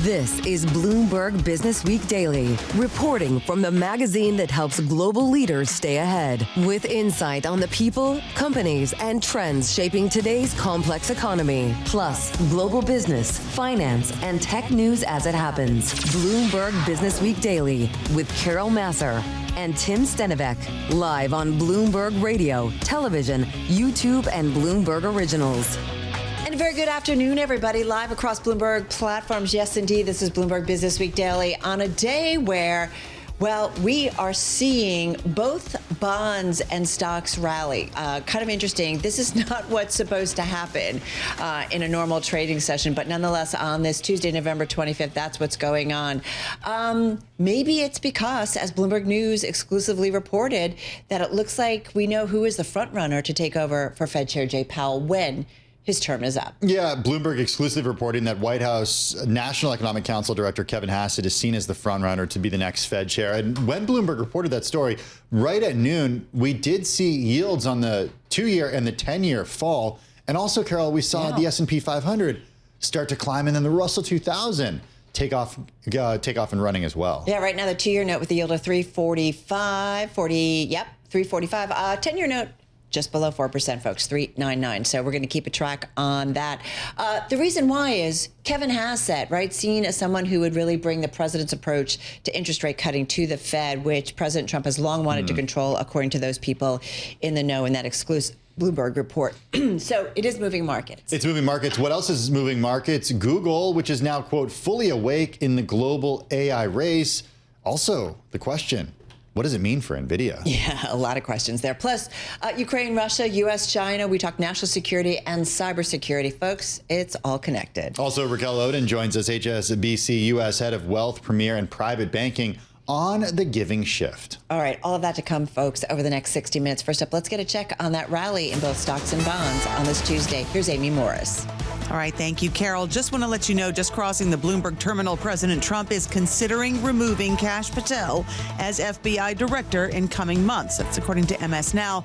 This is Bloomberg Businessweek Daily, reporting from the magazine that helps global leaders stay ahead, with insight on the people, companies, and trends shaping today's complex economy, plus global business, finance, and tech news as it happens. Bloomberg Businessweek Daily with Carol Massar and Tim Stenovec, live on Bloomberg Radio, television, YouTube, and Bloomberg Originals. And a very good afternoon, everybody, live across Bloomberg platforms. Yes, indeed, this is Bloomberg Businessweek Daily on a day where, well, we are seeing both bonds and stocks rally. Kind of interesting. This is not what's supposed to happen in a normal trading session, but nonetheless, on this Tuesday, November 25th, that's what's going on. Maybe it's because, as Bloomberg News exclusively reported, that it looks like we know who is the front runner to take over for Fed Chair Jay Powell when his term is up. Yeah, Bloomberg exclusively reporting that White House National Economic Council Director Kevin Hassett is seen as the frontrunner to be the next Fed chair. And when Bloomberg reported that story, right at noon, we did see yields on the 2-year and the 10-year fall. And also, Carol, we saw the S&P 500 start to climb, and then the Russell 2000 take off and running as well. Yeah, right now the 2-year note with the yield of 345, 345. 10-year note just below 4%, folks, 3.99. So we're going to keep a track on that. The reason why is Kevin Hassett, right, seen as someone who would really bring the president's approach to interest rate cutting to the Fed, which President Trump has long wanted to control, according to those people in the know in that exclusive Bloomberg report. So it is moving markets. It's moving markets. What else is moving markets? Google, which is now, quote, fully awake in the global AI race. Also, the question, what does it mean for Nvidia? Yeah, a lot of questions there. Plus, Ukraine, Russia, U.S., China. We talk national security and cybersecurity. Folks, it's all connected. Also, Racquel Oden joins us, HSBC U.S. Head of Wealth, Premier, and Private Banking, on the giving shift. All right, all of that to come, folks, over the next 60 minutes. First up, let's get a check on that rally in both stocks and bonds on this Tuesday. Here's Amy Morris. All right, thank you, Carol. Just want to let you know, just crossing the Bloomberg terminal, President Trump is considering removing Kash Patel as FBI director in coming months. That's according to MS Now.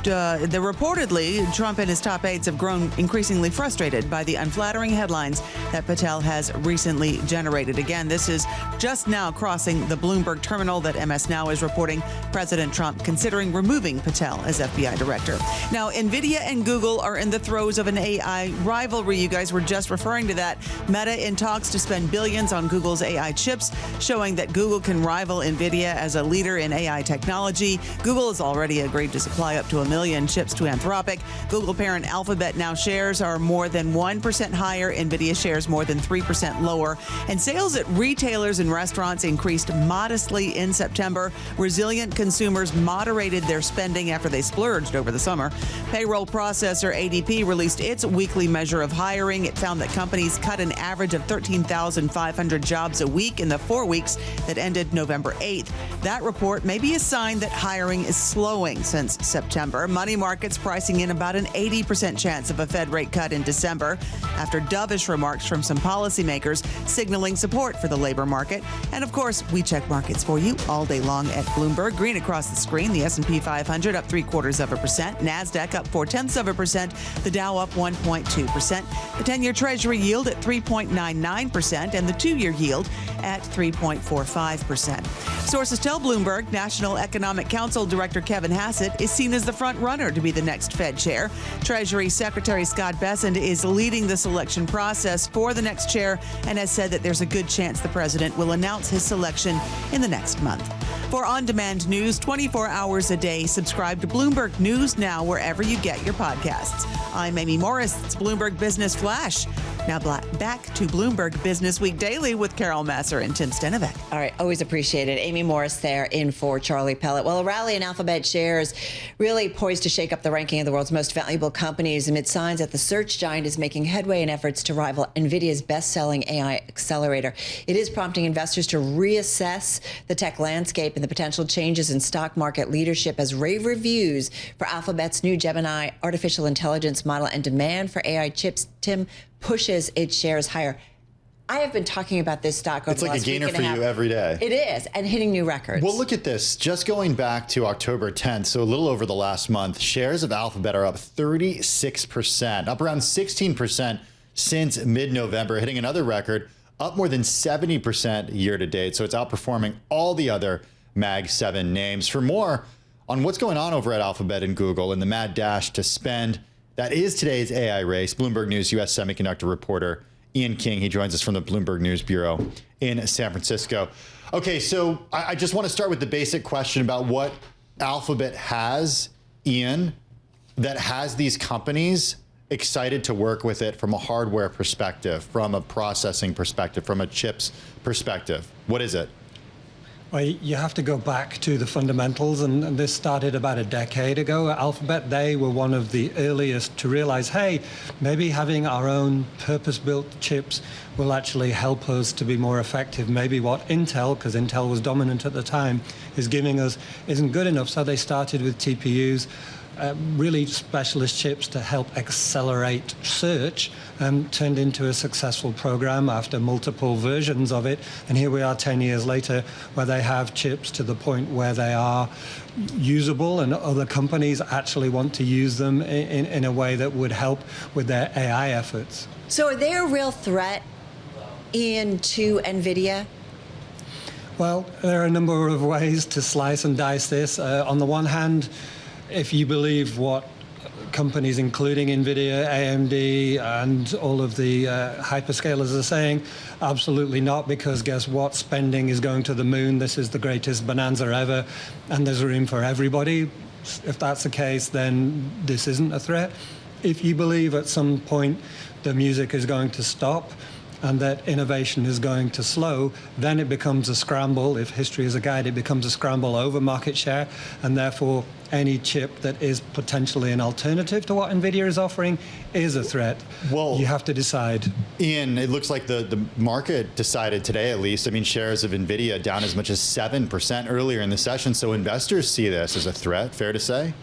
Reportedly, Trump and his top aides have grown increasingly frustrated by the unflattering headlines that Patel has recently generated. Again, this is just now crossing the Bloomberg terminal that MS Now is reporting President Trump considering removing Patel as FBI director. Now, Nvidia and Google are in the throes of an AI rivalry. You guys were just referring to that. Meta in talks to spend billions on Google's AI chips, showing that Google can rival Nvidia as a leader in AI technology. Google has already agreed to supply up to 1 million chips to Anthropic. Google parent Alphabet now shares are more than 1% higher. Nvidia shares more than 3% lower. And sales at retailers and restaurants increased modestly in September. Resilient consumers moderated their spending after they splurged over the summer. Payroll processor ADP released its weekly measure of hiring. It found that companies cut an average of 13,500 jobs a week in the 4 weeks that ended November 8th. That report may be a sign that hiring is slowing since September. Money markets pricing in about an 80% chance of a Fed rate cut in December after dovish remarks from some policymakers signaling support for the labor market. And of course, we check markets for you all day long at Bloomberg. Green across the screen. The S&P 500 up 0.75%. NASDAQ up 0.4%. The Dow up 1.2%. The 10-year Treasury yield at 3.99% and the 2-year yield at 3.45%. Sources tell Bloomberg National Economic Council Director Kevin Hassett is seen as the front runner to be the next Fed chair. Treasury Secretary Scott Bessent is leading the selection process for the next chair and has said that there's a good chance the president will announce his selection in the next month. For on-demand news 24 hours a day, subscribe to Bloomberg News now wherever you get your podcasts. I'm Amy Morris. It's Bloomberg Business Flash. Now back to Bloomberg Businessweek Daily with Carol Massar and Tim Stenovec. All right, always appreciate it. Amy Morris there in for Charlie Pellet. Well, a rally in Alphabet shares really poised to shake up the ranking of the world's most valuable companies amid signs that the search giant is making headway in efforts to rival Nvidia's best-selling AI accelerator. It is prompting investors to reassess the tech landscape and the potential changes in stock market leadership as rave reviews for Alphabet's new Gemini artificial intelligence model and demand for AI chips, Tim, pushes its shares higher. I have been talking about this stock over the last week and a half. It's like a gainer for you every day. It is, and hitting new records. Well, look at this. Just going back to October 10th, so a little over the last month, shares of Alphabet are up 36%, up around 16% since mid-November, hitting another record up more than 70% year to date. So it's outperforming all the other Mag 7 names. For more on what's going on over at Alphabet and Google and the mad dash to spend, that is today's AI race. Bloomberg News U.S. semiconductor reporter Ian King, he joins us from the Bloomberg News Bureau in San Francisco. Okay, so I just want to start with the basic question about what Alphabet has, Ian, that has these companies excited to work with it from a hardware perspective, from a processing perspective, from a chips perspective. What is it? Well, you have to go back to the fundamentals, and this started about a decade ago at Alphabet. They were one of the earliest to realize, hey, maybe having our own purpose-built chips will actually help us to be more effective. Maybe what Intel, because Intel was dominant at the time, is giving us isn't good enough. So they started with TPUs, really specialist chips to help accelerate search, turned into a successful program after multiple versions of it. And here we are 10 years later, where they have chips to the point where they are usable and other companies actually want to use them in a way that would help with their AI efforts. So are they a real threat, Ian, to Nvidia? Well, there are a number of ways to slice and dice this. On the one hand, if you believe what companies including Nvidia, AMD, and all of the hyperscalers are saying, absolutely not, because guess what? Spending is going to the moon. This is the greatest bonanza ever, and there's room for everybody. If that's the case, then this isn't a threat. If you believe at some point the music is going to stop and that innovation is going to slow, then it becomes a scramble. If history is a guide, it becomes a scramble over market share, and therefore any chip that is potentially an alternative to what Nvidia is offering is a threat. Well, you have to decide. Ian, it looks like the market decided today, at least. I mean, shares of Nvidia down as much as 7% earlier in the session. So investors see this as a threat, fair to say?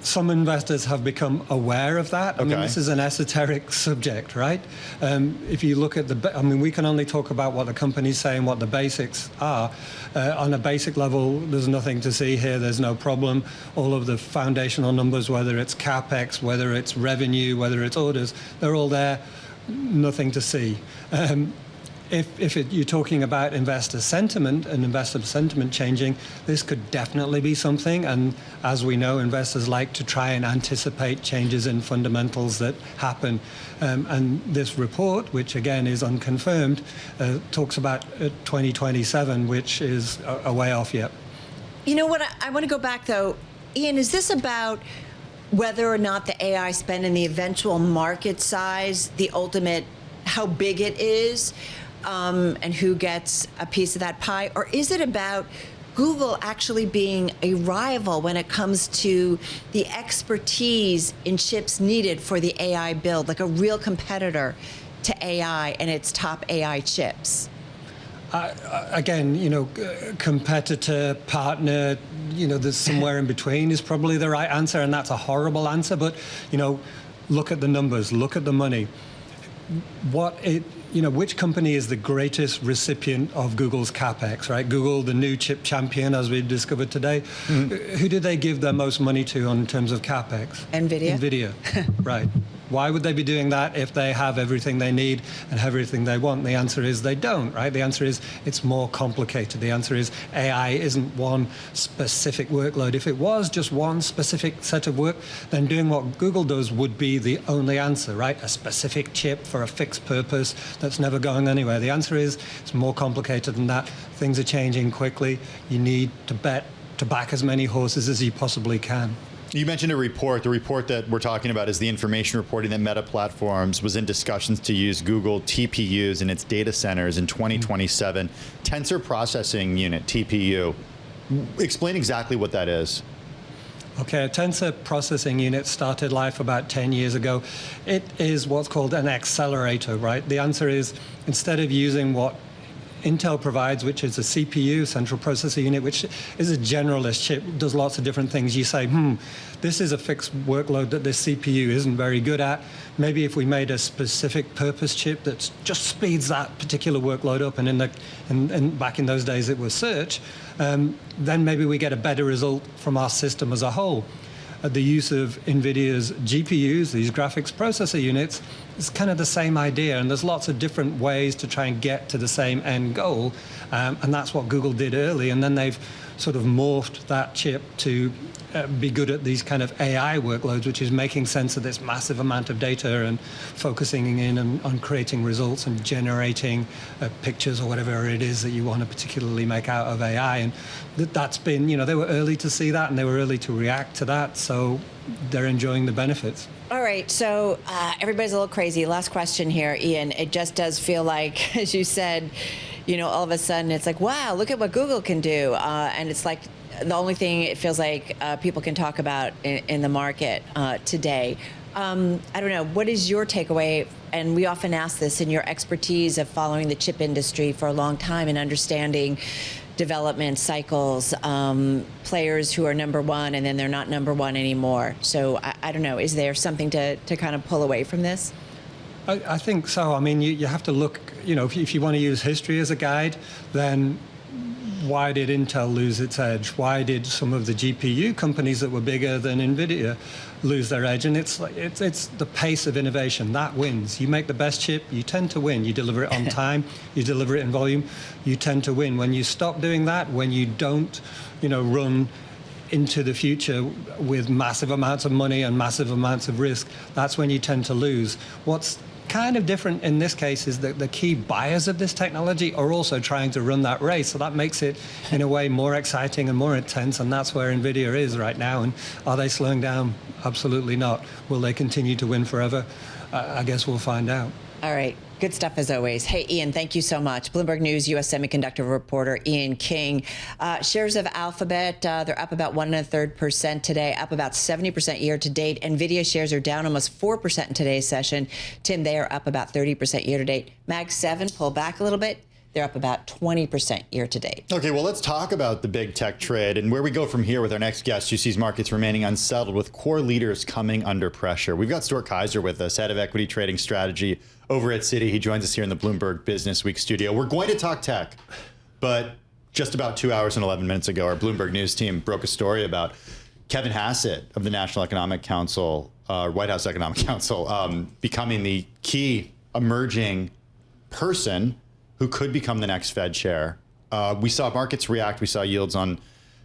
Some investors have become aware of that. I mean, this is an esoteric subject, right? If you look at we can only talk about what the companies say and what the basics are. On a basic level, there's nothing to see here. There's no problem. All of the foundational numbers, whether it's CapEx, whether it's revenue, whether it's orders, they're all there. Nothing to see. If you're talking about investor sentiment and investor sentiment changing, this could definitely be something. And as we know, investors like to try and anticipate changes in fundamentals that happen. And this report, which again is unconfirmed, talks about 2027, which is a way off yet. You know what? I want to go back, though. Ian, is this about whether or not the AI spend and the eventual market size, the ultimate, how big it is? And who gets a piece of that pie? Or is it about Google actually being a rival when it comes to the expertise in chips needed for the AI build, like a real competitor to AI and its top AI chips? Again, competitor, partner, there's somewhere in between is probably the right answer, and that's a horrible answer. But, look at the numbers, look at the money. Which company is the greatest recipient of Google's CapEx, right? Google, the new chip champion, as we discovered today. Mm-hmm. Who did they give their most money to in terms of CapEx? Nvidia. Right. Why would they be doing that if they have everything they need and everything they want? The answer is they don't, right? The answer is it's more complicated. The answer is AI isn't one specific workload. If it was just one specific set of work, then doing what Google does would be the only answer, right? A specific chip for a fixed purpose that's never going anywhere. The answer is it's more complicated than that. Things are changing quickly. You need to back as many horses as you possibly can. You mentioned a report. The report that we're talking about is the information reporting that Meta Platforms was in discussions to use Google TPUs in its data centers in 2027. Tensor Processing Unit, TPU. Explain exactly what that is. Okay, a tensor processing unit started life about 10 years ago. It is what's called an accelerator, right? The answer is, instead of using what Intel provides, which is a CPU, central processor unit, which is a generalist chip, does lots of different things. You say, this is a fixed workload that this CPU isn't very good at. Maybe if we made a specific purpose chip that just speeds that particular workload up, and back in those days it was search, then maybe we get a better result from our system as a whole. the use of Nvidia's GPUs, these graphics processor units, is kind of the same idea. And there's lots of different ways to try and get to the same end goal. And that's what Google did early. And then they've sort of morphed that chip to be good at these kind of AI workloads, which is making sense of this massive amount of data and focusing in on creating results and generating pictures or whatever it is that you want to particularly make out of AI. And that's been, they were early to see that and they were early to react to that. So they're enjoying the benefits. All right, so everybody's a little crazy. Last question here, Ian. It just does feel like, as you said, all of a sudden it's like, wow, look at what Google can do. And it's like the only thing it feels like people can talk about in the market today. I don't know, what is your takeaway? And we often ask this in your expertise of following the chip industry for a long time and understanding development cycles, players who are number one and then they're not number one anymore. So I don't know, is there something to kind of pull away from this? I think so. I mean, you have to look, if you want to use history as a guide, then why did Intel lose its edge? Why did some of the GPU companies that were bigger than Nvidia lose their edge? And it's the pace of innovation that wins. You make the best chip, you tend to win. You deliver it on time, you deliver it in volume, you tend to win. When you stop doing that, when you don't, run into the future with massive amounts of money and massive amounts of risk, that's when you tend to lose. What's kind of different in this case is that the key buyers of this technology are also trying to run that race. So that makes it, in a way, more exciting and more intense. And that's where Nvidia is right now. And are they slowing down? Absolutely not. Will they continue to win forever? I guess we'll find out. All right. Good stuff as always. Hey, Ian, thank you so much. Bloomberg News U.S. semiconductor reporter Ian King. Shares of Alphabet, they're up about 1.33% today, up about 70% year to date. Nvidia shares are down almost 4% in today's session. Tim, they are up about 30% year to date. Mag 7 pull back a little bit. They're up about 20% year to date. Okay, well, let's talk about the big tech trade and where we go from here with our next guest, who sees markets remaining unsettled with core leaders coming under pressure. We've got Stuart Kaiser with us, head of equity trading strategy over at Citi. He joins us here in the Bloomberg Businessweek studio. We're going to talk tech, but just about 2 hours and 11 minutes ago, our Bloomberg News team broke a story about Kevin Hassett of the National Economic Council, White House Economic Council, becoming the key emerging person who could become the next Fed chair. We saw markets react. We saw yields on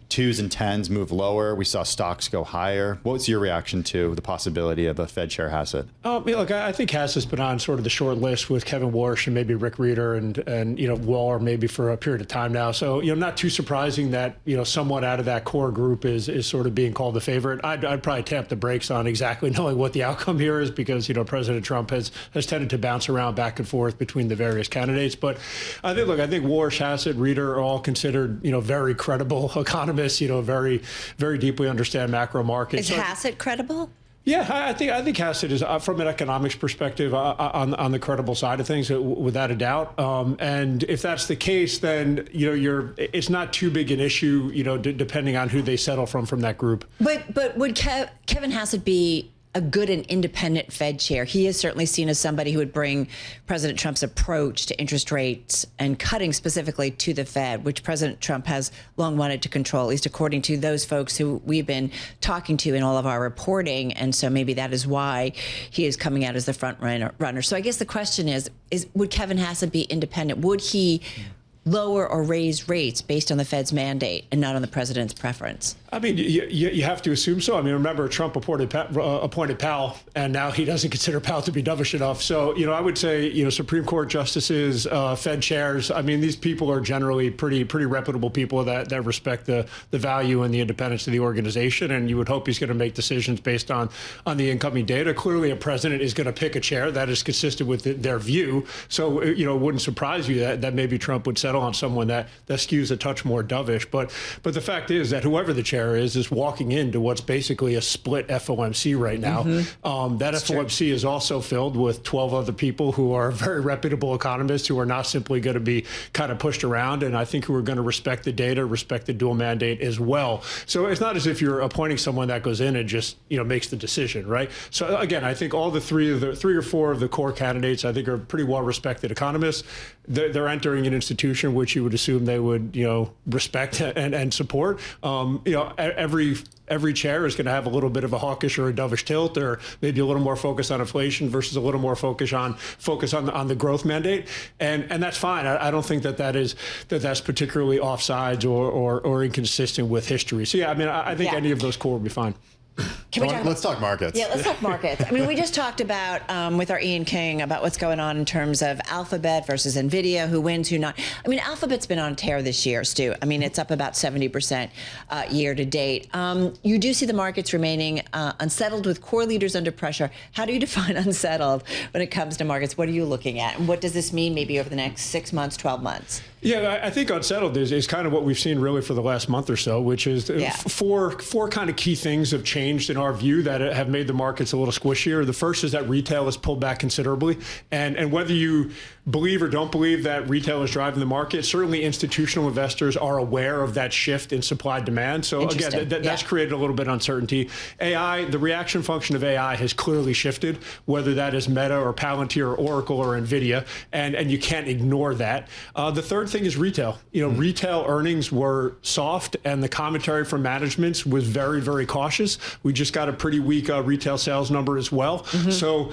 2s and 10s move lower. We saw stocks go higher. What was your reaction to the possibility of a Fed chair Hassett? Look, I think Hassett's been on sort of the short list with Kevin Warsh and maybe Rick Rieder and Waller maybe for a period of time now. So not too surprising that someone out of that core group is sort of being called the favorite. I'd probably tap the brakes on exactly knowing what the outcome here is because President Trump has tended to bounce around back and forth between the various candidates. But I think Warsh, Hassett, Rieder are all considered very credible economists. Very, very deeply understand macro markets. Is Hassett credible? Yeah, I think Hassett is, from an economics perspective, on the credible side of things, without a doubt. And if that's the case, then it's not too big an issue, depending on who they settle from that group. But would Kevin Hassett be a good and independent Fed chair? He is certainly seen as somebody who would bring President Trump's approach to interest rates and cutting specifically to the Fed, which President Trump has long wanted to control, at least according to those folks who we've been talking to in all of our reporting. And so maybe that is why he is coming out as the front runner. So I guess the question is would Kevin Hassett be independent? Would he lower or raise rates based on the Fed's mandate and not on the president's preference? I mean, you have to assume so. I mean, remember, Trump appointed Powell, and now he doesn't consider Powell to be dovish enough. So, I would say, Supreme Court justices, Fed chairs, I mean, these people are generally pretty reputable people that respect the value and the independence of the organization. And you would hope he's going to make decisions based on the incoming data. Clearly, a president is going to pick a chair that is consistent with their view. So, it wouldn't surprise you that maybe Trump would settle on someone that skews a touch more dovish. But the fact is that whoever the chair is walking into what's basically a split FOMC right now. Mm-hmm. That FOMC is also filled with 12 other people who are very reputable economists who are not simply going to be kind of pushed around, and I think who are going to respect the data, respect the dual mandate as well. So it's not as if you're appointing someone that goes in and just makes the decision, right? So again, I think all the three or four of the core candidates I think are pretty well respected economists. They're entering an institution which you would assume they would respect and support. Every every chair is going to have a little bit of a hawkish or a dovish tilt, or maybe a little more focus on inflation versus a little more focus on the growth mandate, and that's fine. I don't think that's particularly offsides or inconsistent with history. So yeah, I mean, I think any of those core will be fine. Let's talk markets. Yeah, let's talk markets. I mean, we just talked about with our Ian King about what's going on in terms of Alphabet versus Nvidia, who wins, who not. I mean, Alphabet's been on a tear this year, Stu. I mean, it's up about 70% year to date. You do see the markets remaining unsettled with core leaders under pressure. How do you define unsettled when it comes to markets? What are you looking at? And what does this mean maybe over the next 6 months, 12 months? Yeah, I think unsettled is kind of what we've seen really for the last month or so, which is four kind of key things have changed in our view that have made the markets a little squishier. The first is that retail has pulled back considerably. And whether you believe or don't believe that retail is driving the market, certainly institutional investors are aware of that shift in supply demand. So again, that's created a little bit of uncertainty. AI, the reaction function of AI has clearly shifted, whether that is Meta or Palantir or Oracle or Nvidia, and you can't ignore that. The third thing is retail. Retail earnings were soft, and the commentary from management was very, very cautious. We just got a pretty weak retail sales number as well. So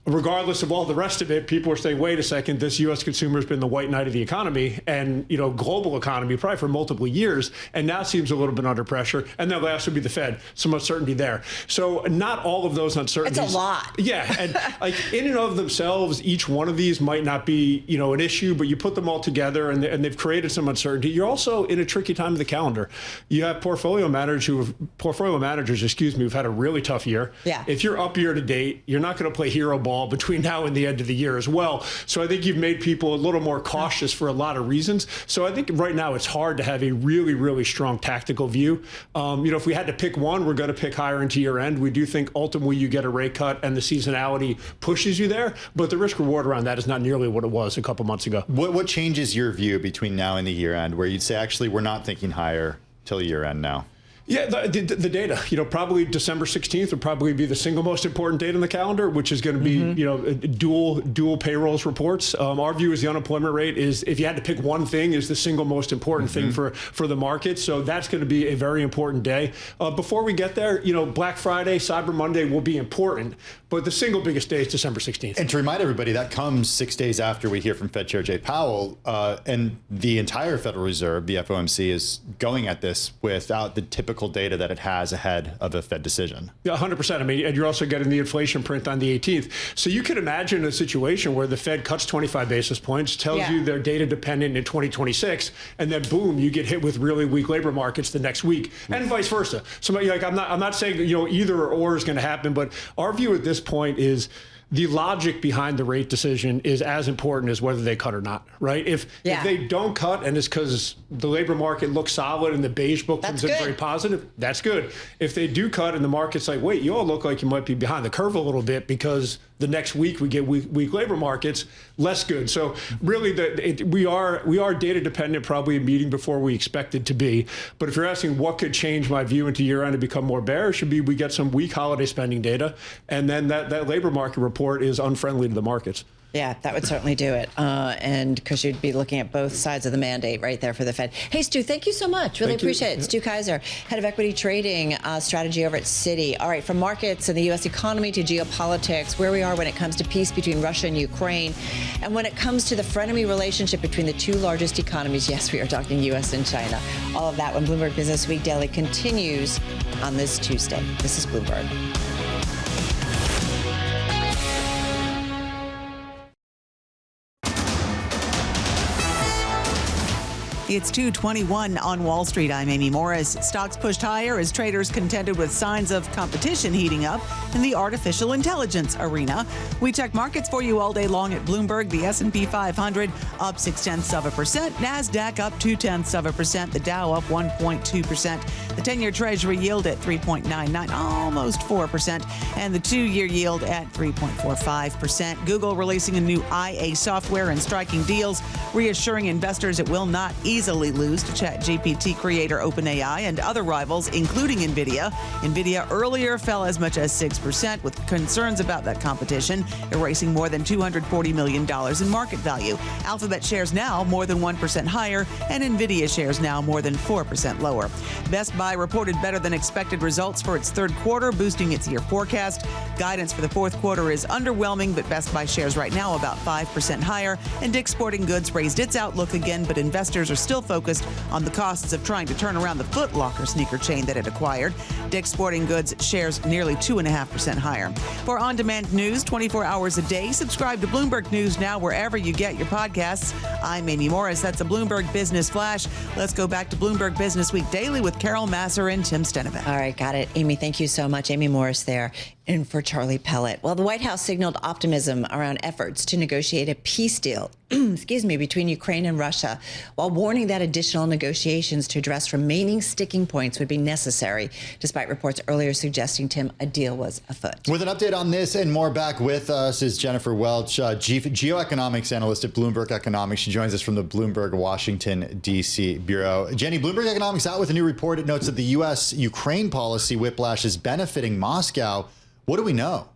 regardless of all the rest of it, people are saying, wait a second, this U.S. consumer has been the white knight of the economy and, global economy probably for multiple years, and now seems a little bit under pressure. And then last would be the Fed, some uncertainty there. So not all of those uncertainties. It's a lot. Yeah, and like in and of themselves, each one of these might not be, an issue, but you put them all together and they've created some uncertainty. You're also in a tricky time of the calendar. You have portfolio managers who've had a really tough year. Yeah. If you're up year to date, you're not going to play hero ball between now and the end of the year as well. So I think you've made people a little more cautious for a lot of reasons. So I think right now it's hard to have a really, really strong tactical view. If we had to pick one, we're going to pick higher into year end. We do think ultimately you get a rate cut and the seasonality pushes you there, but the risk reward around that is not nearly what it was a couple months ago. What changes your view between now and the year end, where you'd say, actually, we're not thinking higher till year end now? Yeah, the data, probably December 16th would probably be the single most important date on the calendar, which is going to be, dual payrolls reports. Our view is the unemployment rate is, if you had to pick one thing, is the single most important thing for the market. So that's going to be a very important day. Before we get there, Black Friday, Cyber Monday will be important, but the single biggest day is December 16th. And to remind everybody, that comes 6 days after we hear from Fed Chair Jay Powell, and the entire Federal Reserve, the FOMC, is going at this without the typical data that it has ahead of a Fed decision. Yeah, 100%. I mean, and you're also getting the inflation print on the 18th. So you could imagine a situation where the Fed cuts 25 basis points, tells you they're data dependent in 2026, and then boom, you get hit with really weak labor markets the next week, and vice versa. So I'm not saying either or is going to happen, but our view at this point is the logic behind the rate decision is as important as whether they cut or not, right? If they don't cut and it's because the labor market looks solid and the beige book comes in very positive, that's good. If they do cut and the market's like, wait, you all look like you might be behind the curve a little bit because the next week we get weak labor markets, less good. So really, we are data dependent, probably a meeting before we expected to be. But if you're asking what could change my view into year end to become more bearish, should be we get some weak holiday spending data, and then that labor market report is unfriendly to the markets. Yeah, that would certainly do it. And because you'd be looking at both sides of the mandate right there for the Fed. Hey, Stu, thank you so much. Really appreciate it. Yeah. Stu Kaiser, head of equity trading strategy over at Citi. All right, from markets and the U.S. economy to geopolitics, where we are when it comes to peace between Russia and Ukraine, and when it comes to the frenemy relationship between the two largest economies. Yes, we are talking U.S. and China. All of that when Bloomberg Businessweek Daily continues on this Tuesday. This is Bloomberg. It's 2:21 on Wall Street. I'm Amy Morris. Stocks pushed higher as traders contended with signs of competition heating up in the artificial intelligence arena. We check markets for you all day long at Bloomberg. The S&P 500 up 0.6%. NASDAQ up 0.2%. The Dow up 1.2%. The 10-year Treasury yield at 3.99, almost 4%. And the 2-year yield at 3.45%. Google releasing a new IA software and striking deals, reassuring investors it will not easily easily lose to ChatGPT creator OpenAI and other rivals, including Nvidia. Nvidia earlier fell as much as 6%, with concerns about that competition, erasing more than $240 million in market value. Alphabet shares now more than 1% higher, and Nvidia shares now more than 4% lower. Best Buy reported better than expected results for its third quarter, boosting its year forecast. Guidance for the fourth quarter is underwhelming, but Best Buy shares right now about 5% higher, and Dick's Sporting Goods raised its outlook again, but investors are still focused on the costs of trying to turn around the Foot Locker sneaker chain that it acquired. Dick's Sporting Goods shares nearly 2.5% higher. For on-demand news 24 hours a day, subscribe to Bloomberg News now wherever you get your podcasts. I'm Amy Morris. That's a Bloomberg Business Flash. Let's go back to Bloomberg Businessweek Daily with Carol Massar and Tim Stenovec. All right, got it. Amy, thank you so much. Amy Morris there. And for Charlie Pellet. Well, the White House signaled optimism around efforts to negotiate a peace deal, between Ukraine and Russia, while warning that additional negotiations to address remaining sticking points would be necessary, despite reports earlier suggesting, Tim, a deal was afoot. With an update on this and more, back with us is Jennifer Welch, geoeconomics analyst at Bloomberg Economics. She joins us from the Bloomberg Washington, D.C. bureau. Jenny, Bloomberg Economics out with a new report. It notes that the U.S.-Ukraine policy whiplash is benefiting Moscow. What do we know?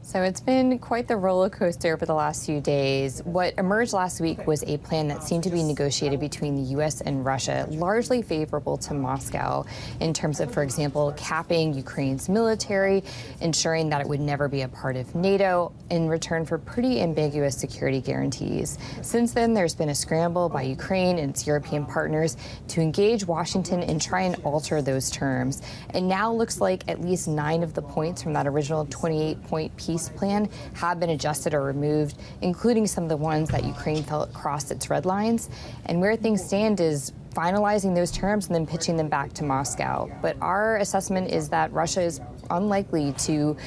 So it's been quite the roller coaster over the last few days. What emerged last week was a plan that seemed to be negotiated between the U.S. and Russia, largely favorable to Moscow in terms of, for example, capping Ukraine's military, ensuring that it would never be a part of NATO, in return for pretty ambiguous security guarantees. Since then, there's been a scramble by Ukraine and its European partners to engage Washington and try and alter those terms. And now looks like at least 9 of the points from that original 28-point peace plan have been adjusted or removed, including some of the ones that Ukraine felt crossed its red lines. And where things stand is finalizing those terms and then pitching them back to Moscow. But our assessment is that Russia is unlikely to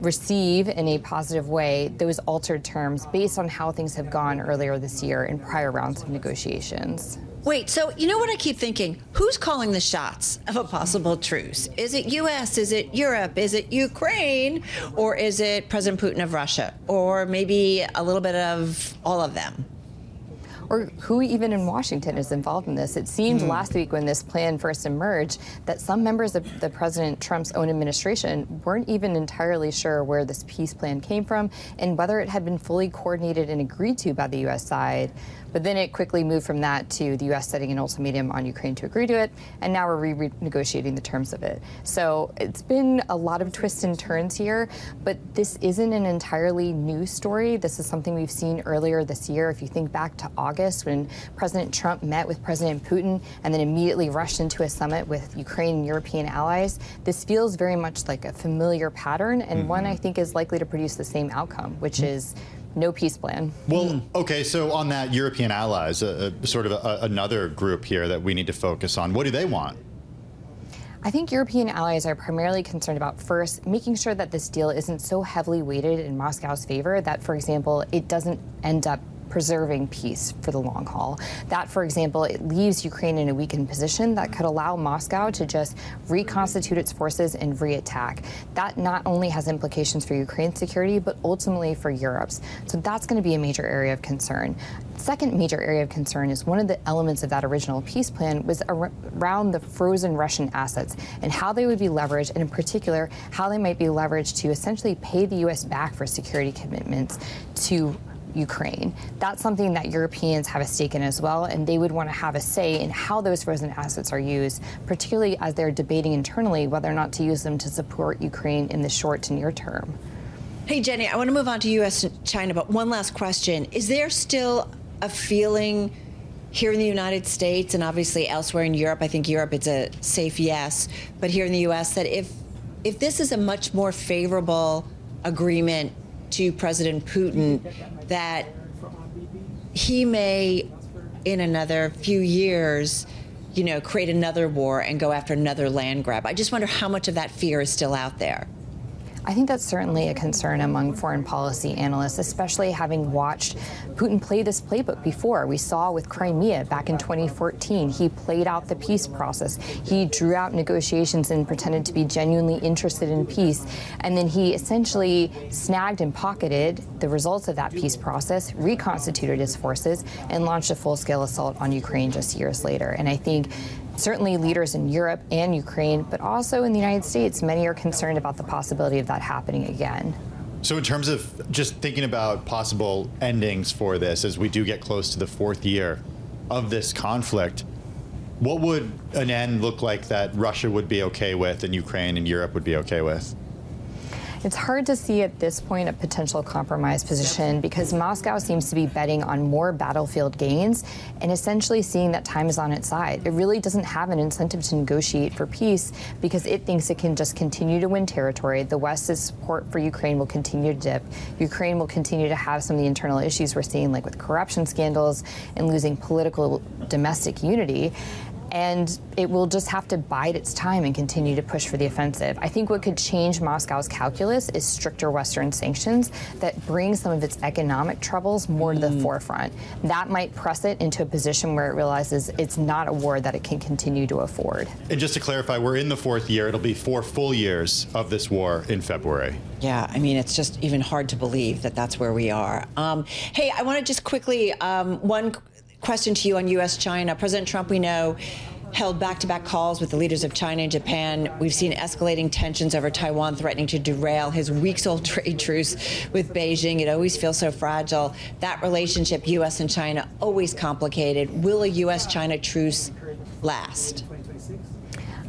receive in a positive way those altered terms based on how things have gone earlier this year in prior rounds of negotiations. Wait, so you know what I keep thinking? Who's calling the shots of a possible truce? Is it U.S.? Is it Europe? Is it Ukraine? Or is it President Putin of Russia? Or maybe a little bit of all of them? Or who even in Washington is involved in this? It seemed last week when this plan first emerged that some members of the President Trump's own administration weren't even entirely sure where this peace plan came from and whether it had been fully coordinated and agreed to by the U.S. side. But then it quickly moved from that to the U.S. setting an ultimatum on Ukraine to agree to it, and now we're renegotiating the terms of it. So it's been a lot of twists and turns here, but this isn't an entirely new story. This is something we've seen earlier this year. If you think back to August when President Trump met with President Putin and then immediately rushed into a summit with Ukraine and European allies, this feels very much like a familiar pattern and one I think is likely to produce the same outcome, which is no peace plan. Well, okay, so on that, European allies, sort of another group here that we need to focus on. What do they want? I think European allies are primarily concerned about, first, making sure that this deal isn't so heavily weighted in Moscow's favor that, for example, it doesn't end up preserving peace for the long haul. That, for example, it leaves Ukraine in a weakened position that could allow Moscow to just reconstitute its forces and re-attack. That not only has implications for Ukraine's security, but ultimately for Europe's. So that's going to be a major area of concern. Second major area of concern is one of the elements of that original peace plan was around the frozen Russian assets and how they would be leveraged, and in particular, how they might be leveraged to essentially pay the U.S. back for security commitments to Ukraine. That's something that Europeans have a stake in as well, and they would want to have a say in how those frozen assets are used, particularly as they're debating internally whether or not to use them to support Ukraine in the short to near term. Hey, Jenny, I want to move on to U.S. and China, but one last question. Is there still a feeling here in the United States and obviously elsewhere in Europe, I think Europe it's a safe yes, but here in the U.S., that if this is a much more favorable agreement to President Putin, that he may, in another few years, create another war and go after another land grab? I just wonder how much of that fear is still out there. I think that's certainly a concern among foreign policy analysts, especially having watched Putin play this playbook before. We saw with Crimea back in 2014. He played out the peace process. He drew out negotiations and pretended to be genuinely interested in peace. And then he essentially snagged and pocketed the results of that peace process, reconstituted his forces, and launched a full-scale assault on Ukraine just years later. And I think certainly leaders in Europe and Ukraine, but also in the United States, many are concerned about the possibility of that happening again. So in terms of just thinking about possible endings for this, as we do get close to the 4th year of this conflict, what would an end look like that Russia would be okay with and Ukraine and Europe would be okay with? It's hard to see at this point a potential compromise position because Moscow seems to be betting on more battlefield gains and essentially seeing that time is on its side. It really doesn't have an incentive to negotiate for peace because it thinks it can just continue to win territory. The West's support for Ukraine will continue to dip. Ukraine will continue to have some of the internal issues we're seeing, like with corruption scandals and losing political domestic unity. And it will just have to bide its time and continue to push for the offensive. I think what could change Moscow's calculus is stricter Western sanctions that bring some of its economic troubles more to the forefront. That might press it into a position where it realizes it's not a war that it can continue to afford. And just to clarify, we're in the 4th year. It'll be 4 full years of this war in February. Yeah, I mean, it's just even hard to believe that that's where we are. Hey, I want to just quickly, one question to you on U.S.-China. President Trump, we know, held back-to-back calls with the leaders of China and Japan. We've seen escalating tensions over Taiwan threatening to derail his weeks-old trade truce with Beijing. It always feels so fragile. That relationship, U.S. and China, always complicated. Will a U.S.-China truce last?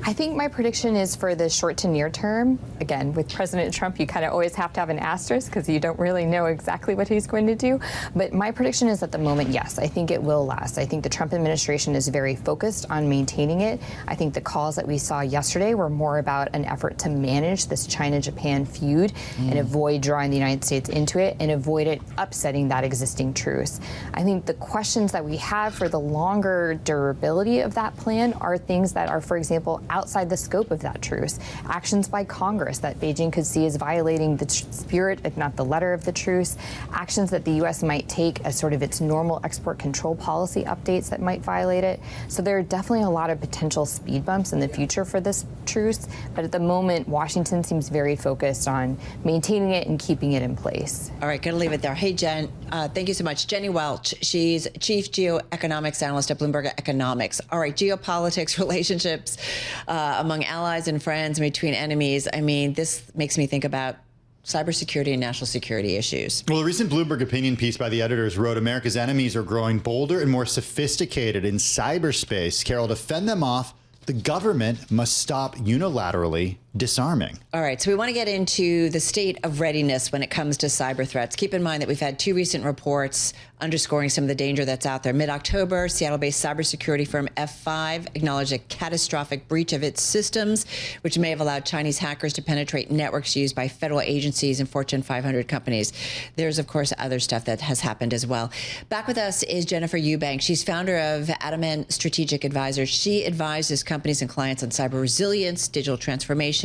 I think my prediction is for the short to near term. Again, with President Trump, you kind of always have to have an asterisk because you don't really know exactly what he's going to do. But my prediction is at the moment, yes, I think it will last. I think the Trump administration is very focused on maintaining it. I think the calls that we saw yesterday were more about an effort to manage this China-Japan feud and avoid drawing the United States into it and avoid it upsetting that existing truce. I think the questions that we have for the longer durability of that plan are things that are, for example, outside the scope of that truce. Actions by Congress that Beijing could see as violating the spirit, if not the letter of the truce. Actions that the U.S. might take as sort of its normal export control policy updates that might violate it. So there are definitely a lot of potential speed bumps in the future for this truce. But at the moment, Washington seems very focused on maintaining it and keeping it in place. All right, going to leave it there. Hey, Jen, thank you so much. Jenny Welch, she's Chief Geoeconomics Analyst at Bloomberg Economics. All right, geopolitics, relationships among allies and friends, between enemies. I mean, this makes me think about cybersecurity and national security issues. Well, a recent Bloomberg opinion piece by the editors wrote America's enemies are growing bolder and more sophisticated in cyberspace. Carol, to fend them off, the government must stop unilaterally disarming. All right, so we want to get into the state of readiness when it comes to cyber threats. Keep in mind that we've had 2 recent reports underscoring some of the danger that's out there. Mid-October, Seattle-based cybersecurity firm F5 acknowledged a catastrophic breach of its systems, which may have allowed Chinese hackers to penetrate networks used by federal agencies and Fortune 500 companies. There's, of course, other stuff that has happened as well. Back with us is Jennifer Ewbank. She's founder of Andaman Strategic Advisors. She advises companies and clients on cyber resilience, digital transformation,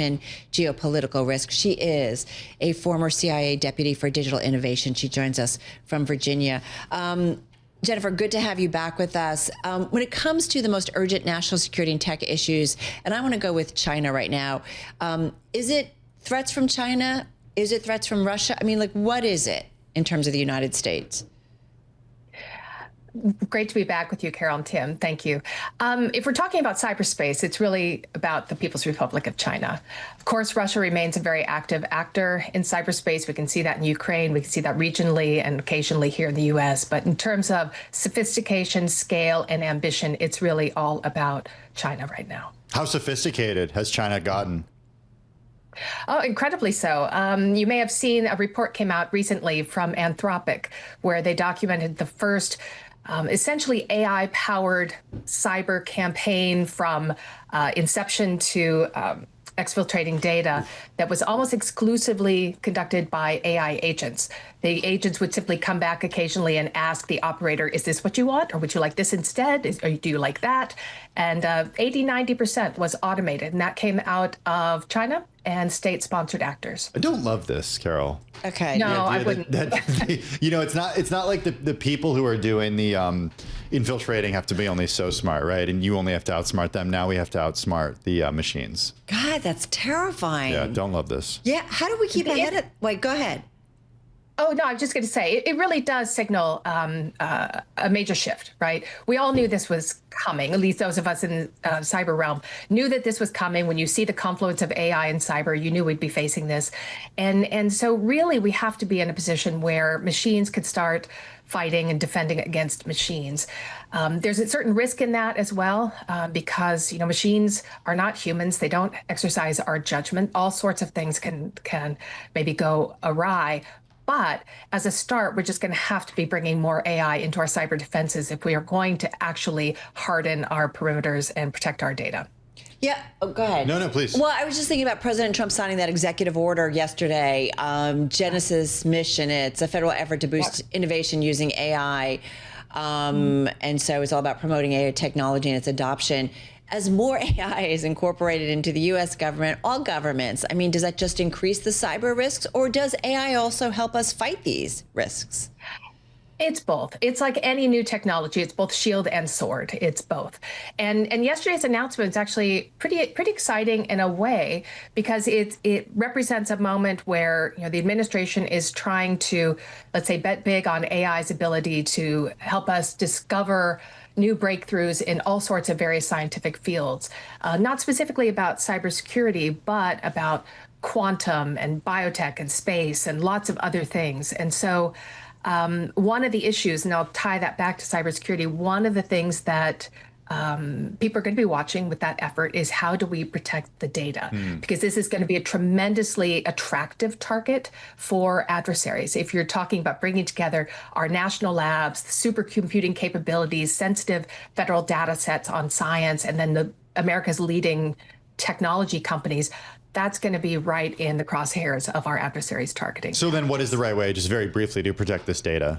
geopolitical risk. She is a former CIA deputy for digital innovation. She joins us from Virginia. Jennifer, good to have you back with us. When it comes to the most urgent national security and tech issues, and I want to go with China right now, is it threats from China? Is it threats from Russia? I mean, like, what is it in terms of the United States? Great to be back with you, Carol and Tim. Thank you. If we're talking about cyberspace, it's really about the People's Republic of China. Of course, Russia remains a very active actor in cyberspace. We can see that in Ukraine. We can see that regionally and occasionally here in the U.S. But in terms of sophistication, scale, and ambition, it's really all about China right now. How sophisticated has China gotten? Oh, incredibly so. You may have seen a report came out recently from Anthropic, where they documented the first essentially AI-powered cyber campaign from inception to exfiltrating data that was almost exclusively conducted by AI agents. The agents would simply come back occasionally and ask the operator, is this what you want? Or would you like this instead? Or do you like that? And 80-90% was automated. And that came out of China and state-sponsored actors. I don't love this, Carol. Okay. No, I wouldn't. It's not like the people who are doing the infiltrating have to be only so smart, right? And you only have to outsmart them. Now we have to outsmart the machines. God, that's terrifying. Yeah, don't love this. Yeah, how do we keep ahead of... Wait, go ahead. Oh, no, I'm just going to say it really does signal a major shift, right? We all knew this was coming, at least those of us in cyber realm knew that this was coming. When you see the confluence of AI and cyber, you knew we'd be facing this. And so really we have to be in a position where machines could start fighting and defending against machines. There's a certain risk in that as well, because machines are not humans. They don't exercise our judgment. All sorts of things can maybe go awry. But as a start, we're just going to have to be bringing more AI into our cyber defenses if we are going to actually harden our perimeters and protect our data. Yeah, go ahead. No, please. Well, I was just thinking about President Trump signing that executive order yesterday, Genesis mission. It's a federal effort to boost innovation using AI. And so it's all about promoting AI technology and its adoption. As more AI is incorporated into the U.S. government, all governments, I mean, does that just increase the cyber risks, or does AI also help us fight these risks? It's both. It's like any new technology. It's both shield and sword. It's both. And yesterday's announcement is actually pretty exciting in a way, because it represents a moment where the administration is trying to, let's say, bet big on AI's ability to help us discover new breakthroughs in all sorts of various scientific fields, not specifically about cybersecurity, but about quantum and biotech and space and lots of other things. And so one of the issues, and I'll tie that back to cybersecurity, one of the things that people are going to be watching with that effort is how do we protect the data? Because this is going to be a tremendously attractive target for adversaries. If you're talking about bringing together our national labs, the supercomputing capabilities, sensitive federal data sets on science, and then America's leading technology companies, that's going to be right in the crosshairs of our adversaries' targeting. So then what is the right way, just very briefly, to protect this data?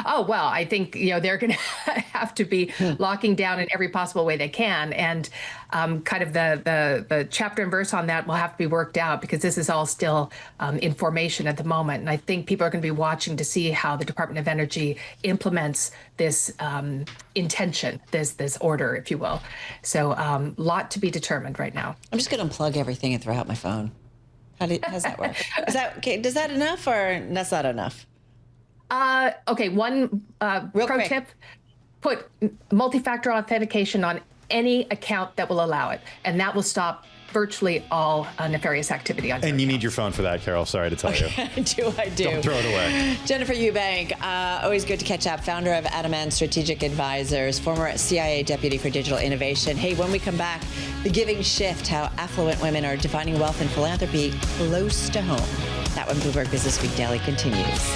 Oh, well, I think, they're going to have to be locking down in every possible way they can. And kind of the chapter and verse on that will have to be worked out, because this is all still in formation at the moment. And I think people are going to be watching to see how the Department of Energy implements this intention, this order, if you will. So a lot to be determined right now. I'm just going to unplug everything and throw out my phone. How's that work? Is that okay? Does that enough, or that's not enough? Okay, one pro tip, put multi-factor authentication on any account that will allow it, and that will stop virtually all nefarious activity on. And you need your phone for that, Carol. Sorry to tell you. I do. Don't throw it away. Jennifer Ewbank, always good to catch up, founder of Andaman Strategic Advisors, former CIA Deputy for Digital Innovation. Hey, when we come back, the giving shift, how affluent women are defining wealth and philanthropy close to home. That one, Bloomberg Businessweek Daily continues.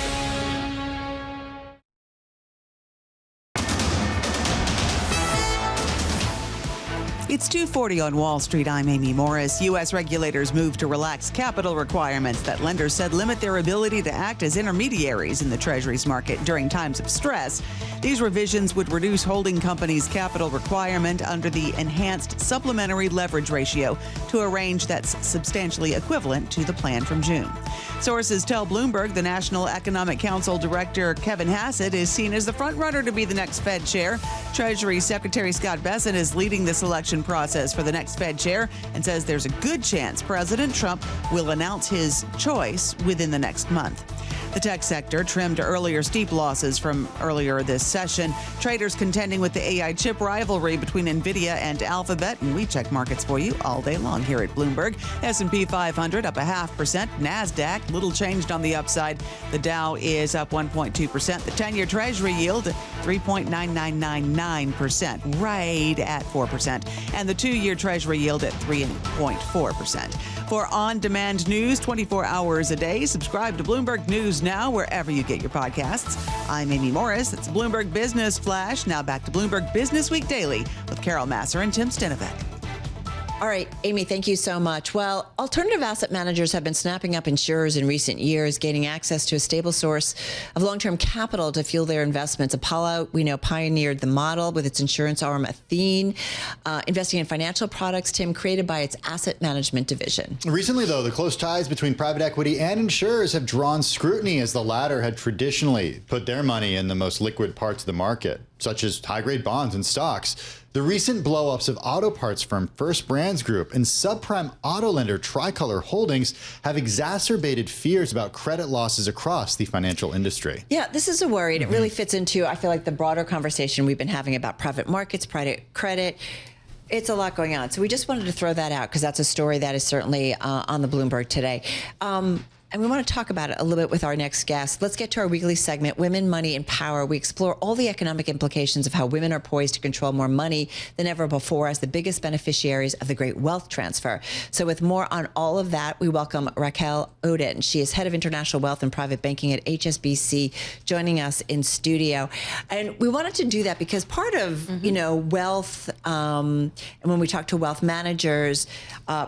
It's 2:40 on Wall Street. I'm Amy Morris. U.S. regulators moved to relax capital requirements that lenders said limit their ability to act as intermediaries in the Treasuries market during times of stress. These revisions would reduce holding companies' capital requirement under the enhanced supplementary leverage ratio to a range that's substantially equivalent to the plan from June. Sources tell Bloomberg the National Economic Council Director Kevin Hassett is seen as the frontrunner to be the next Fed chair. Treasury Secretary Scott Bessent is leading the selection process for the next Fed chair and says there's a good chance President Trump will announce his choice within the next month. The tech sector trimmed earlier steep losses from earlier this session. Traders contending with the AI chip rivalry between Nvidia and Alphabet, and we check markets for you all day long here at Bloomberg. S&P 500 up 0.5%. NASDAQ little changed on the upside. The Dow is up 1.2%. The 10-year Treasury yield 3.9999%, right at 4%, and the 2-year Treasury yield at 3.4%. For on-demand news 24 hours a day, subscribe to Bloomberg News Now wherever you get your podcasts. I'm Amy Morris. It's Bloomberg Business Flash. Now back to Bloomberg Businessweek Daily with Carol Massar and Tim Stenovec. All right, Amy, thank you so much. Well, alternative asset managers have been snapping up insurers in recent years, gaining access to a stable source of long-term capital to fuel their investments. Apollo, we know, pioneered the model with its insurance arm, Athene, investing in financial products, Tim, created by its asset management division. Recently, though, the close ties between private equity and insurers have drawn scrutiny, as the latter had traditionally put their money in the most liquid parts of the market, such as high-grade bonds and stocks. The recent blow-ups of auto parts firm First Brands Group and subprime auto lender Tricolor Holdings have exacerbated fears about credit losses across the financial industry. Yeah, this is a worry, and it really fits into, I feel like, the broader conversation we've been having about private markets, private credit. It's a lot going on. So we just wanted to throw that out because that's a story that is certainly on the Bloomberg today. And we want to talk about it a little bit with our next guest. Let's get to our weekly segment, Women, Money, and Power. We explore all the economic implications of how women are poised to control more money than ever before as the biggest beneficiaries of the great wealth transfer. So with more on all of that, we welcome Racquel Oden. She is head of international wealth and private banking at HSBC, joining us in studio. And we wanted to do that because part of, wealth, and when we talk to wealth managers,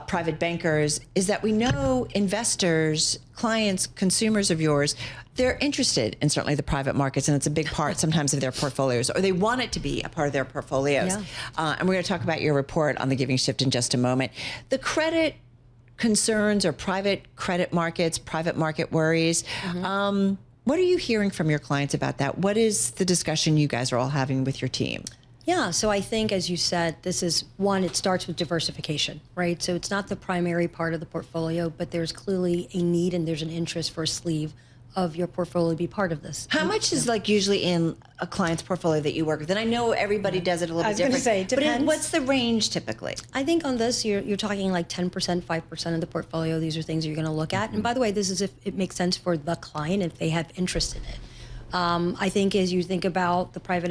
private bankers, is that we know investors, clients, consumers of yours, they're interested in certainly the private markets, and it's a big part sometimes of their portfolios, or they want it to be a part of their portfolios. Yeah. And we're going to talk about your report on the giving shift in just a moment. The credit concerns or private credit markets, private market worries, what are you hearing from your clients about that? What is the discussion you guys are all having with your team? Yeah, so I think, as you said, this is one, it starts with diversification, right? So it's not the primary part of the portfolio, but there's clearly a need and there's an interest for a sleeve of your portfolio to be part of this. How much is usually in a client's portfolio that you work with? And I know everybody does it a little bit different. I was going to say, it depends. But what's the range typically? I think on this, you're talking like 10%, 5% of the portfolio. These are things you're going to look at. And by the way, this is if it makes sense for the client, if they have interest in it. I think as you think about the private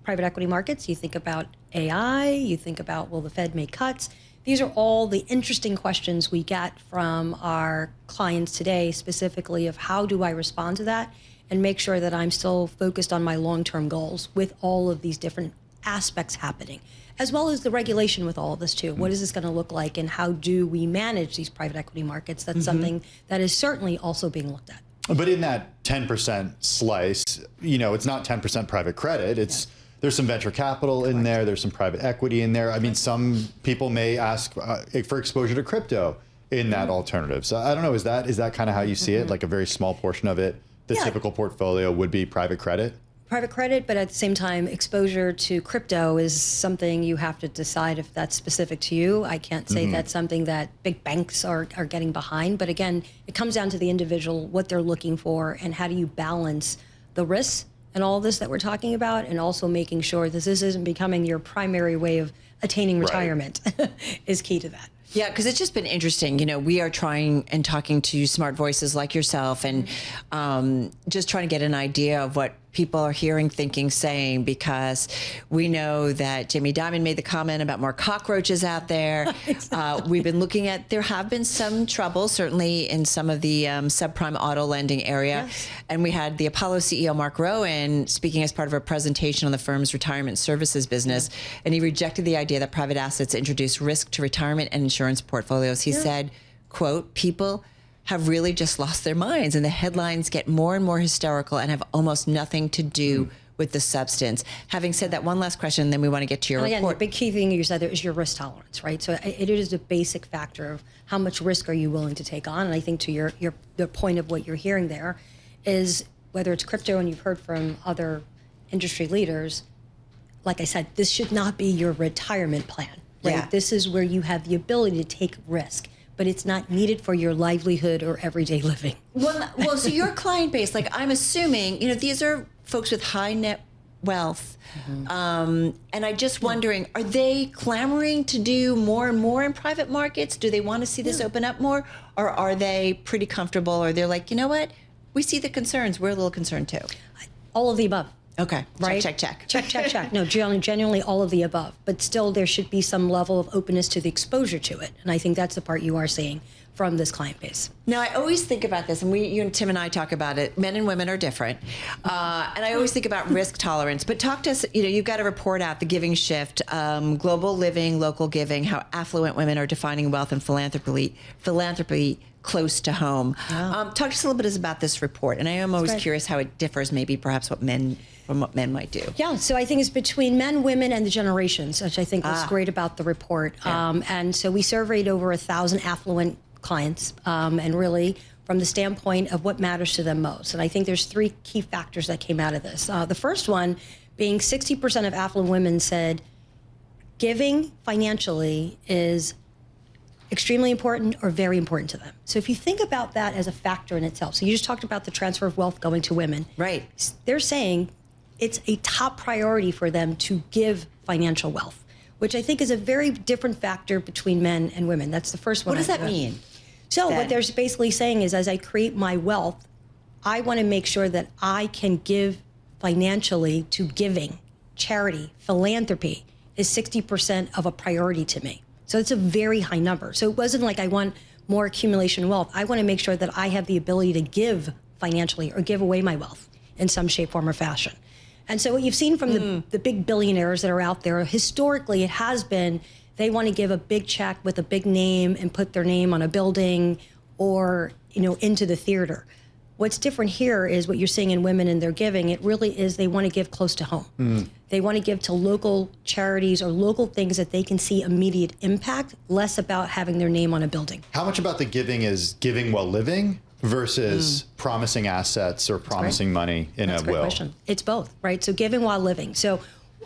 equity markets, you think about AI, you think about, will the Fed make cuts? These are all the interesting questions we get from our clients today, specifically of how do I respond to that and make sure that I'm still focused on my long-term goals with all of these different aspects happening, as well as the regulation with all of this too. What is this going to look like, and how do we manage these private equity markets? That's something that is certainly also being looked at. But in that 10% slice, it's not 10% private credit. It's there's some venture capital in there. There's some private equity in there. I mean, some people may ask for exposure to crypto in that alternative. So I don't know, is that kind of how you see it? Like a very small portion of it, the typical portfolio would be private credit? Private credit, but at the same time, exposure to crypto is something you have to decide if that's specific to you. I can't say that's something that big banks are getting behind. But again, it comes down to the individual, what they're looking for, and how do you balance the risks and all this that we're talking about, and also making sure that this isn't becoming your primary way of attaining retirement is key to that. Yeah, because it's just been interesting. We are trying and talking to smart voices like yourself and just trying to get an idea of what people are hearing, thinking, saying, because we know that Jamie Dimon made the comment about more cockroaches out there. We've been looking at, there have been some trouble, certainly in some of the subprime auto lending area. Yes. And we had the Apollo CEO, Mark Rowan, speaking as part of a presentation on the firm's retirement services business. And he rejected the idea that private assets introduce risk to retirement and insurance portfolios. He said, quote, people have really just lost their minds, and the headlines get more and more hysterical and have almost nothing to do with the substance. Having said that, one last question, and then we want to get to your report. Again, the big key thing you said there is your risk tolerance, right? So it is a basic factor of how much risk are you willing to take on. And I think to the point of what you're hearing there is, whether it's crypto, and you've heard from other industry leaders, like I said, this should not be your retirement plan, right? Yeah. This is where you have the ability to take risk, but it's not needed for your livelihood or everyday living. Well, so your client base, like I'm assuming, these are folks with high net wealth. And I'm just wondering, are they clamoring to do more and more in private markets? Do they want to see this open up more? Or are they pretty comfortable? Or they're like, you know what? We see the concerns. We're a little concerned too. All of the above. Okay. Right? Check. No, genuinely all of the above. But still, there should be some level of openness to the exposure to it. And I think that's the part you are seeing from this client base. Now, I always think about this, and you and Tim and I talk about it. Men and women are different. And I always think about risk tolerance. But talk to us, you've got a report out, The Giving Shift, Global Living, Local Giving, how affluent women are defining wealth and philanthropy close to home. Yeah. Talk to us a little bit about this report. And I am always curious how it differs, maybe perhaps from what men might do. Yeah, so I think it's between men, women, and the generations, which I think was great about the report. Yeah. And so we surveyed over 1,000 affluent clients, and really from the standpoint of what matters to them most. And I think there's 3 key factors that came out of this. The first one being 60% of affluent women said giving financially is extremely important or very important to them. So if you think about that as a factor in itself, so you just talked about the transfer of wealth going to women. Right. They're saying it's a top priority for them to give financial wealth, which I think is a very different factor between men and women. That's the first one. What does that mean? So what they're basically saying is, as I create my wealth, I want to make sure that I can give financially to giving. Charity, philanthropy is 60% of a priority to me. So it's a very high number. So it wasn't like I want more accumulation of wealth. I want to make sure that I have the ability to give financially or give away my wealth in some shape, form, or fashion. And so what you've seen from the big billionaires that are out there, historically it has been they want to give a big check with a big name and put their name on a building or, into the theater. What's different here is what you're seeing in women and their giving. It really is they want to give close to home. They want to give to local charities or local things that they can see immediate impact, less about having their name on a building. How much about the giving is giving while living versus promising assets or promising money in a will? Question. It's both, right? So giving while living. So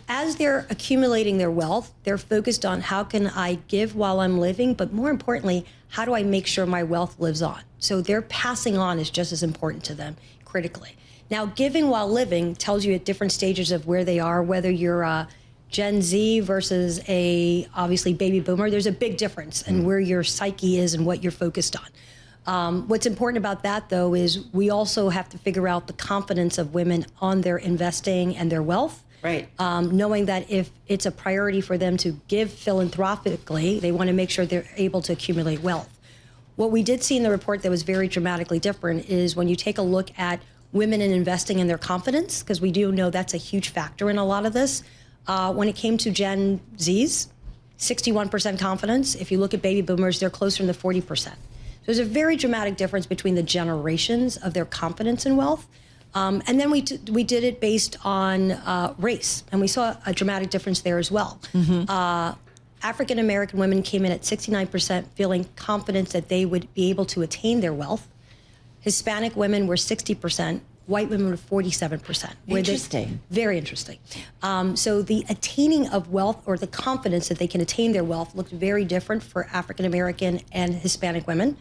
as they're accumulating their wealth, they're focused on how can I give while I'm living, but more importantly, how do I make sure my wealth lives on? So their passing on is just as important to them critically. Now, giving while living tells you at different stages of where they are, whether you're a Gen Z versus obviously baby boomer, there's a big difference in where your psyche is and what you're focused on. What's important about that, though, is we also have to figure out the confidence of women on their investing and their wealth. Right. Knowing that if it's a priority for them to give philanthropically, they want to make sure they're able to accumulate wealth. What we did see in the report that was very dramatically different is when you take a look at women and investing in their confidence, because we do know that's a huge factor in a lot of this. When it came to Gen Zs, 61% confidence. If you look at baby boomers, they're closer to the 40%. There's a very dramatic difference between the generations of their confidence in wealth. And then we did it based on race, and we saw a dramatic difference there as well. African American women came in at 69%, feeling confident that they would be able to attain their wealth. Hispanic women were 60%, white women were 47%. Interesting. Very interesting. So the attaining of wealth or the confidence that they can attain their wealth looked very different for African American and Hispanic women.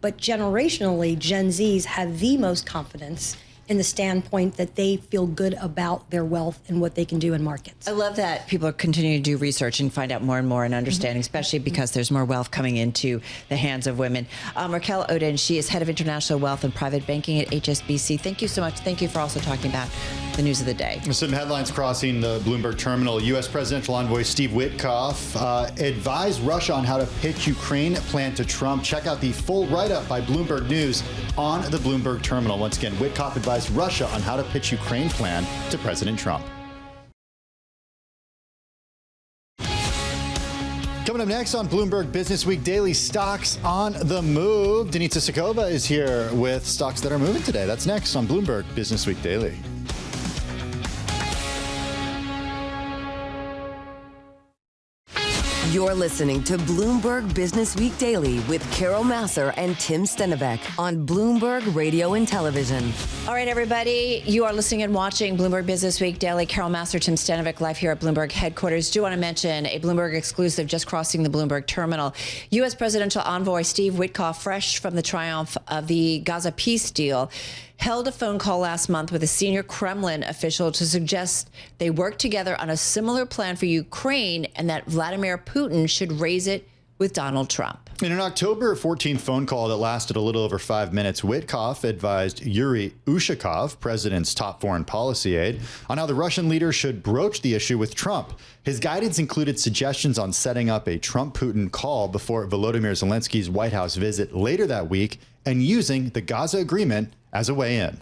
But generationally, Gen Zs have the most confidence in the standpoint that they feel good about their wealth and what they can do in markets. I love that people are continuing to do research and find out more and more and understanding, especially because there's more wealth coming into the hands of women. Racquel Oden, she is head of international wealth and private banking at HSBC. Thank you so much. Thank you for also talking about the news of the day. Some headlines crossing the Bloomberg terminal. U.S. presidential envoy Steve Witkoff advised Russia on how to pitch Ukraine plan to Trump. Check out the full write-up by Bloomberg News on the Bloomberg terminal. Once again, Witkoff advised Russia on how to pitch Ukraine plan to President Trump. Coming up next on Bloomberg Businessweek Daily, stocks on the move. Denitsa Tsekova is here with stocks that are moving today. That's next on Bloomberg Businessweek Daily. You're listening to Bloomberg Businessweek Daily with Carol Massar and Tim Stenovec on Bloomberg Radio and Television. All right, everybody, you are listening and watching Bloomberg Businessweek Daily. Carol Massar, Tim Stenovec, live here at Bloomberg headquarters. Do want to mention a Bloomberg exclusive just crossing the Bloomberg terminal. U.S. presidential envoy Steve Witkoff, fresh from the triumph of the Gaza peace deal, held a phone call last month with a senior Kremlin official to suggest they work together on a similar plan for Ukraine and that Vladimir Putin should raise it with Donald Trump. In an October 14th phone call that lasted a little over 5 minutes, Witkoff advised Yuri Ushakov, president's top foreign policy aide, on how the Russian leader should broach the issue with Trump. His guidance included suggestions on setting up a Trump-Putin call before Volodymyr Zelensky's White House visit later that week and using the Gaza agreement as a way in.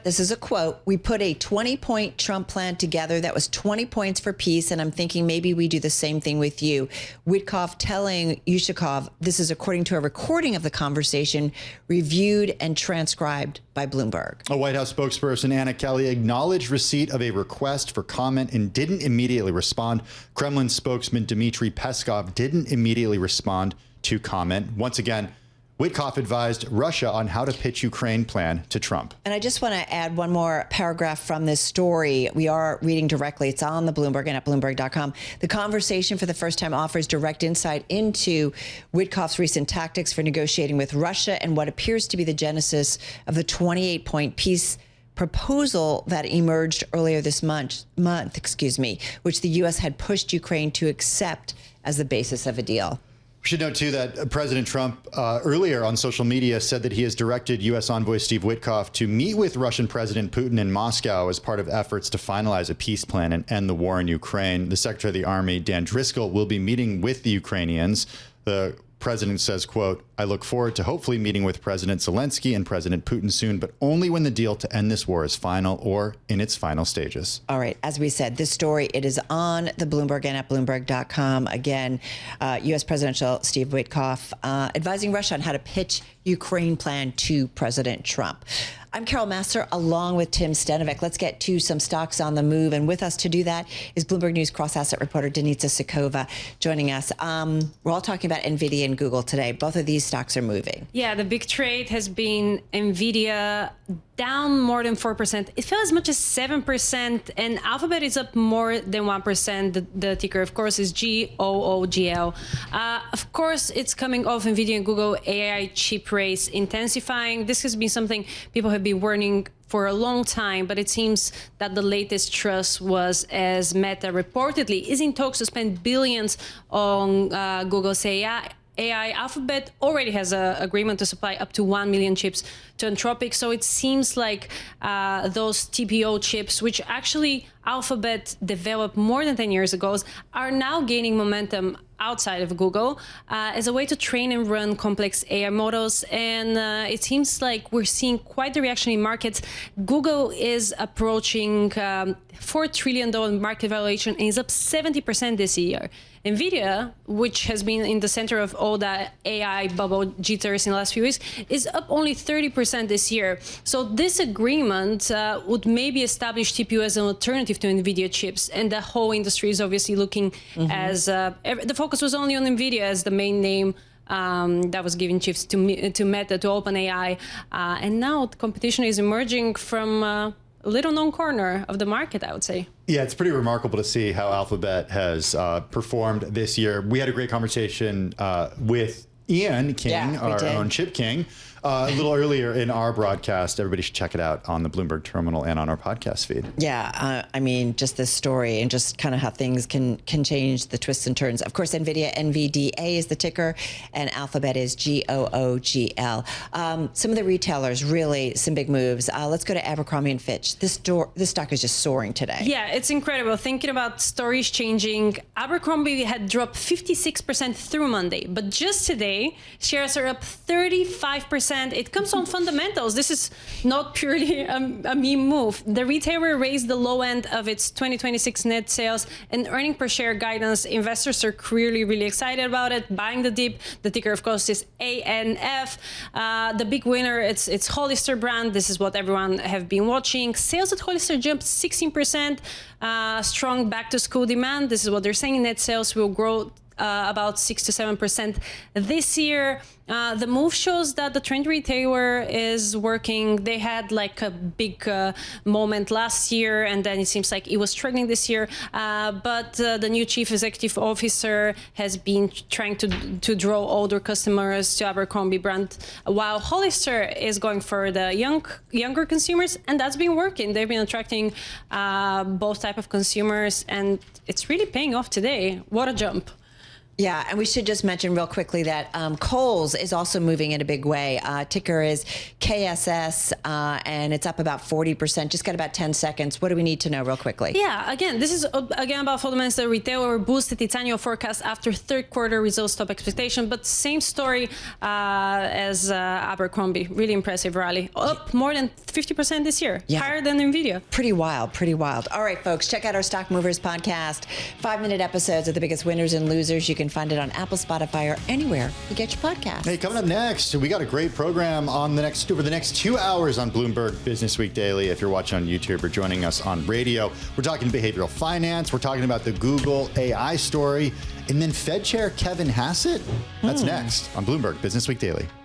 This is a quote, we put a 20-point Trump plan together that was 20 points for peace, and I'm thinking maybe we do the same thing with you. Witkoff telling Ushakov, this is according to a recording of the conversation reviewed and transcribed by Bloomberg. A White House spokesperson, Anna Kelly, acknowledged receipt of a request for comment and didn't immediately respond. Kremlin spokesman Dmitry Peskov didn't immediately respond to comment. Once again, Witkoff advised Russia on how to pitch Ukraine plan to Trump. And I just want to add one more paragraph from this story. We are reading directly. It's on the Bloomberg and at Bloomberg.com. The conversation for the first time offers direct insight into Witkoff's recent tactics for negotiating with Russia and what appears to be the genesis of the 28-point peace proposal that emerged earlier this month, which the U.S. had pushed Ukraine to accept as the basis of a deal. We should note, too, that President Trump earlier on social media said that he has directed U.S. envoy Steve Witkoff to meet with Russian President Putin in Moscow as part of efforts to finalize a peace plan and end the war in Ukraine. The Secretary of the Army, Dan Driscoll, will be meeting with the Ukrainians. The president says, quote, I look forward to hopefully meeting with President Zelensky and President Putin soon, but only when the deal to end this war is final or in its final stages. All right. As we said, this story, it is on the Bloomberg and at Bloomberg.com. Again, U.S. Presidential Steve Witkoff advising Russia on how to pitch Ukraine plan to President Trump. I'm Carol Massar, along with Tim Stenovec. Let's get to some stocks on the move. And with us to do that is Bloomberg News cross-asset reporter Denitsa Tsekova joining us. We're all talking about Nvidia and Google today. Both of these stocks are moving. Yeah, the big trade has been Nvidia down more than 4%. It fell as much as 7%, and Alphabet is up more than 1%. The ticker, of course, is GOOGL. Of course, it's coming off Nvidia and Google AI chip race intensifying. This has been something people have been warning for a long time, but it seems that the latest thrust was as Meta reportedly is in talks to spend billions on Google's AI. Alphabet already has an agreement to supply up to 1 million chips to Anthropic. So it seems like those TPO chips, which actually Alphabet developed more than 10 years ago, are now gaining momentum outside of Google as a way to train and run complex AI models. And it seems like we're seeing quite the reaction in markets. Google is approaching $4 trillion market valuation and is up 70% this year. Nvidia, which has been in the center of all the AI bubble jitters in the last few weeks, is up only 30% this year. So this agreement would maybe establish TPU as an alternative to Nvidia chips. And the whole industry is obviously looking as the focus was only on Nvidia as the main name that was giving chips to Meta, to OpenAI. And now the competition is emerging from a little known corner of the market, I would say. Yeah, it's pretty remarkable to see how Alphabet has performed this year. We had a great conversation with Ian King, our own Chip King, a little earlier in our broadcast. Everybody should check it out on the Bloomberg terminal and on our podcast feed. Yeah, I mean, just this story and just kind of how things can change, the twists and turns. Of course, Nvidia, NVDA is the ticker, and Alphabet is GOOGL. Some of the retailers, really some big moves. Let's go to Abercrombie & Fitch. This stock is just soaring today. Yeah, it's incredible. Thinking about stories changing, Abercrombie had dropped 56% through Monday, but just today, shares are up 35%. It comes on fundamentals. This is not purely a meme move. The retailer raised the low end of its 2026 net sales and earning per share guidance. Investors are clearly really excited about it, buying the dip. The ticker, of course, is ANF. The big winner, it's Hollister brand. This is what everyone have been watching. Sales at Hollister jumped 16%. Strong back-to-school demand. This is what they're saying. Net sales will grow about 6 to 7% this year. The move shows that the trend retailer is working. They had like a big moment last year, and then it seems like it was struggling this year. But the new chief executive officer has been trying to draw older customers to Abercrombie brand, while Hollister is going for the younger consumers, and that's been working. They've been attracting both type of consumers, and it's really paying off today. What a jump. Yeah, and we should just mention real quickly that Kohl's is also moving in a big way. Ticker is KSS, and it's up about 40%. Just got about 10 seconds. What do we need to know real quickly? Yeah, again, this is again about fundamentals. The retailer boosted its annual forecast after third quarter results top expectation, but same story as Abercrombie. Really impressive rally. Up more than 50% this year. Yeah. Higher than Nvidia. Pretty wild, pretty wild. All right, folks, check out our Stock Movers podcast. 5-minute episodes of the biggest winners and losers. You can find it on Apple, Spotify, or anywhere you get your podcasts. Hey, coming up next, we got a great program on over the next 2 hours on Bloomberg Businessweek Daily. If you're watching on YouTube or joining us on radio, we're talking behavioral finance. We're talking about the Google AI story, and then Fed Chair Kevin Hassett. That's next on Bloomberg Businessweek Daily.